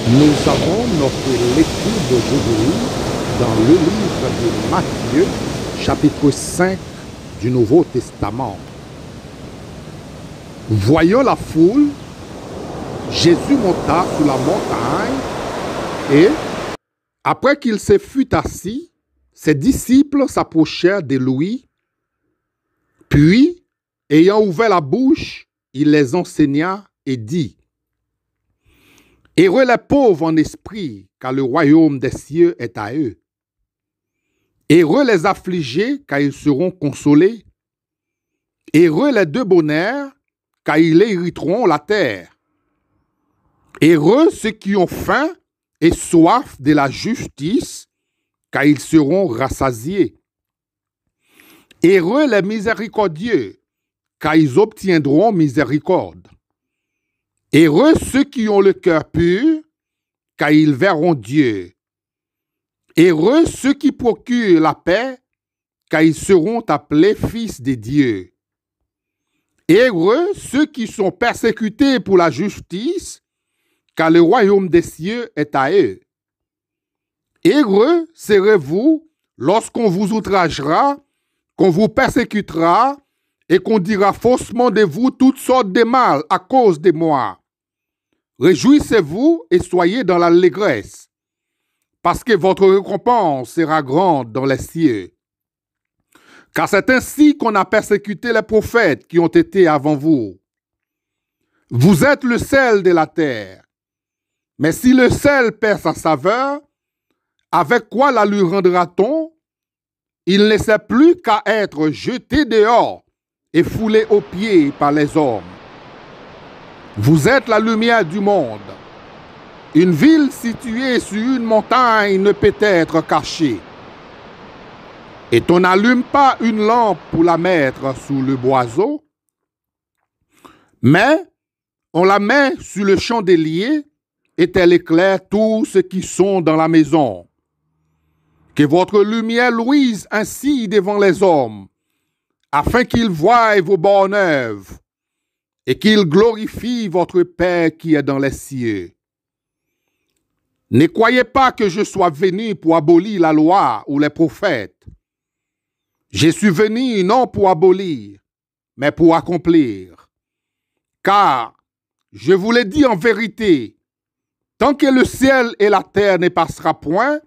Nous avons notre lecture d'aujourd'hui dans le livre de Matthieu, chapitre 5 du Nouveau Testament. Voyant la foule, Jésus monta sur la montagne et, après qu'il se fut assis, ses disciples s'approchèrent de lui. Puis, ayant ouvert la bouche, il les enseigna et dit: Heureux les pauvres en esprit, car le royaume des cieux est à eux. Heureux les affligés, car ils seront consolés. Heureux les de bonheur, car ils hériteront la terre. Heureux ceux qui ont faim et soif de la justice, car ils seront rassasiés. Heureux les miséricordieux, car ils obtiendront miséricorde. Heureux ceux qui ont le cœur pur, car ils verront Dieu. Heureux ceux qui procurent la paix, car ils seront appelés fils de Dieu. Heureux ceux qui sont persécutés pour la justice, car le royaume des cieux est à eux. Heureux serez-vous lorsqu'on vous outragera, qu'on vous persécutera, et qu'on dira faussement de vous toutes sortes de mal à cause de moi. Réjouissez-vous et soyez dans l'allégresse, parce que votre récompense sera grande dans les cieux. Car c'est ainsi qu'on a persécuté les prophètes qui ont été avant vous. Vous êtes le sel de la terre. Mais si le sel perd sa saveur, avec quoi la lui rendra-t-on? Il ne sert plus qu'à être jeté dehors et foulé aux pieds par les hommes. Vous êtes la lumière du monde. Une ville située sur une montagne ne peut être cachée. Et on n'allume pas une lampe pour la mettre sous le boiseau, mais on la met sur le chandelier et elle éclaire tous ceux qui sont dans la maison. Que votre lumière luise ainsi devant les hommes, afin qu'ils voient vos bonnes œuvres et qu'ils glorifient votre Père qui est dans les cieux. Ne croyez pas que je sois venu pour abolir la loi ou les prophètes. Je suis venu non pour abolir, mais pour accomplir. Car, je vous l'ai dit en vérité, tant que le ciel et la terre ne passera point,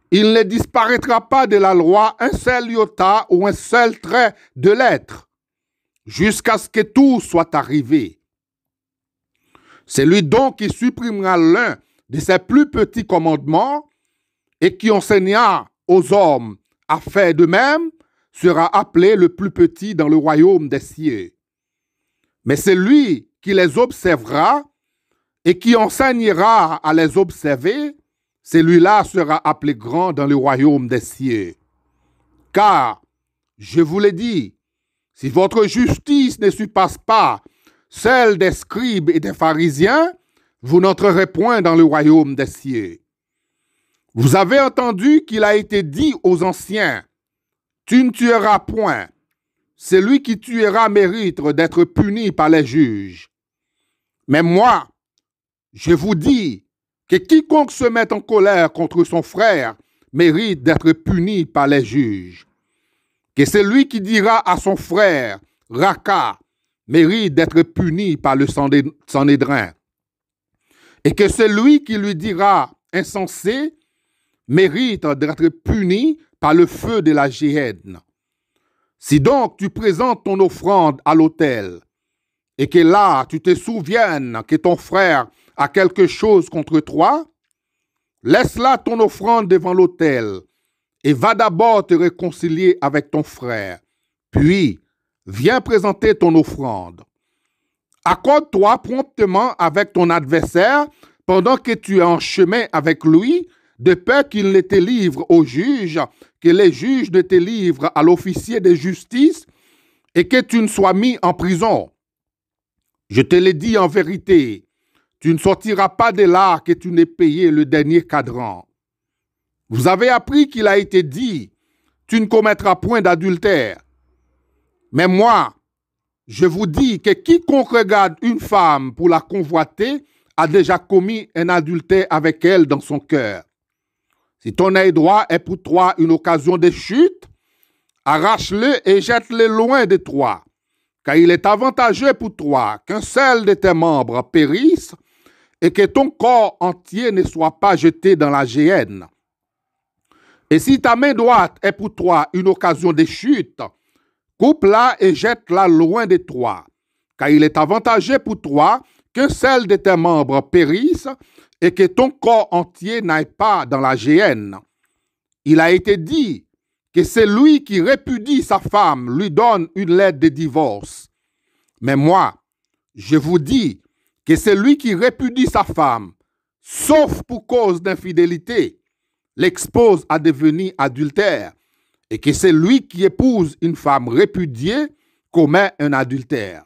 il ne disparaîtra pas de la loi un seul iota ou un seul trait de lettre, jusqu'à ce que tout soit arrivé. Celui donc qui supprimera l'un de ses plus petits commandements et qui enseigna aux hommes à faire de même sera appelé le plus petit dans le royaume des cieux. Mais celui qui les observera et qui enseignera à les observer, celui-là sera appelé grand dans le royaume des cieux. Car, je vous l'ai dit, si votre justice ne surpasse pas celle des scribes et des pharisiens, vous n'entrerez point dans le royaume des cieux. Vous avez entendu qu'il a été dit aux anciens: tu ne tueras point. Celui qui tuera mérite d'être puni par les juges. Mais moi, je vous dis que quiconque se met en colère contre son frère mérite d'être puni par les juges. Que celui qui dira à son frère « Raka » mérite d'être puni par le Sanhédrin. Et que celui qui lui dira « insensé » mérite d'être puni par le feu de la géhenne. Si donc tu présentes ton offrande à l'autel, et que là tu te souviennes que ton frère a quelque chose contre toi, laisse là ton offrande devant l'autel, et va d'abord te réconcilier avec ton frère. Puis, viens présenter ton offrande. Accorde-toi promptement avec ton adversaire pendant que tu es en chemin avec lui, de peur qu'il ne te livre au juge, que les juges ne te livrent à l'officier de justice et que tu ne sois mis en prison. Je te l'ai dit en vérité, tu ne sortiras pas de là que tu n'aies payé le dernier cadran. Vous avez appris qu'il a été dit, tu ne commettras point d'adultère. Mais moi, je vous dis que quiconque regarde une femme pour la convoiter a déjà commis un adultère avec elle dans son cœur. Si ton œil droit est pour toi une occasion de chute, arrache-le et jette-le loin de toi, car il est avantageux pour toi qu'un seul de tes membres périsse et que ton corps entier ne soit pas jeté dans la géhenne. Et si ta main droite est pour toi une occasion de chute, coupe-la et jette-la loin de toi, car il est avantageux pour toi qu'un seul de tes membres périsse et que ton corps entier n'aille pas dans la géhenne. Il a été dit que celui qui répudie sa femme lui donne une lettre de divorce. Mais moi, je vous dis que celui qui répudie sa femme, sauf pour cause d'infidélité, l'expose à devenir adultère, et que celui qui épouse une femme répudiée commet un adultère.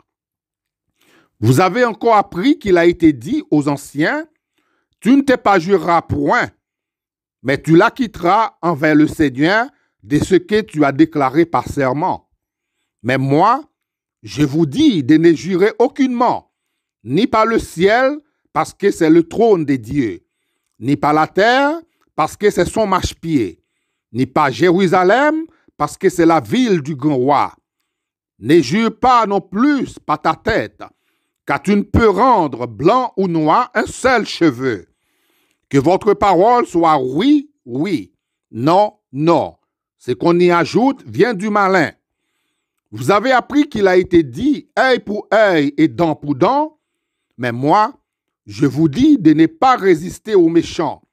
Vous avez encore appris qu'il a été dit aux anciens, « Tu ne te parjureras point, mais tu l'acquitteras envers le Seigneur de ce que tu as déclaré par serment. » Mais moi, je vous dis de ne jurer aucunement, ni par le ciel, parce que c'est le trône de Dieu, ni par la terre, parce que c'est son marchepied, ni par Jérusalem, parce que c'est la ville du grand roi. Ne jure pas non plus par ta tête, car tu ne peux rendre blanc ou noir un seul cheveu. Que votre parole soit oui, oui, non, non. Ce qu'on y ajoute vient du malin. Vous avez appris qu'il a été dit œil pour œil et dent pour dent, mais moi, je vous dis de ne pas résister aux méchants.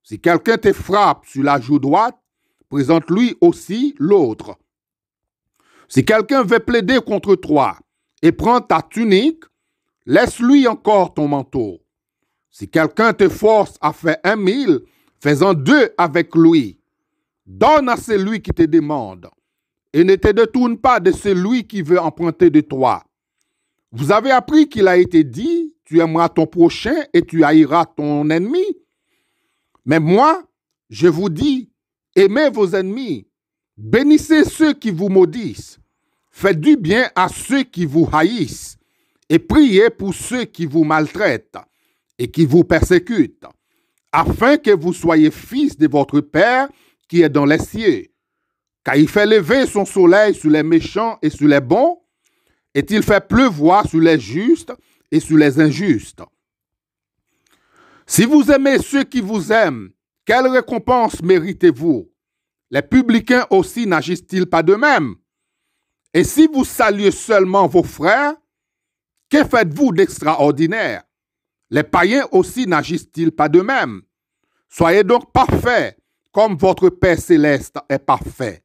Si quelqu'un te frappe sur la joue droite, présente-lui aussi l'autre. Si quelqu'un veut plaider contre toi et prend ta tunique, laisse-lui encore ton manteau. Si quelqu'un te force à faire 1000, fais-en 2 avec lui. Donne à celui qui te demande et ne te détourne pas de celui qui veut emprunter de toi. Vous avez appris qu'il a été dit, tu aimeras ton prochain et tu haïras ton ennemi. Mais moi, je vous dis, aimez vos ennemis, bénissez ceux qui vous maudissent, faites du bien à ceux qui vous haïssent et priez pour ceux qui vous maltraitent et qui vous persécutent, afin que vous soyez fils de votre Père qui est dans les cieux. Car il fait lever son soleil sur les méchants et sur les bons, et il fait pleuvoir sur les justes et sur les injustes. Si vous aimez ceux qui vous aiment, quelle récompense méritez-vous? Les publicains aussi n'agissent-ils pas de même? Et si vous saluez seulement vos frères, que faites-vous d'extraordinaire? Les païens aussi n'agissent-ils pas de même? Soyez donc parfaits, comme votre Père céleste est parfait.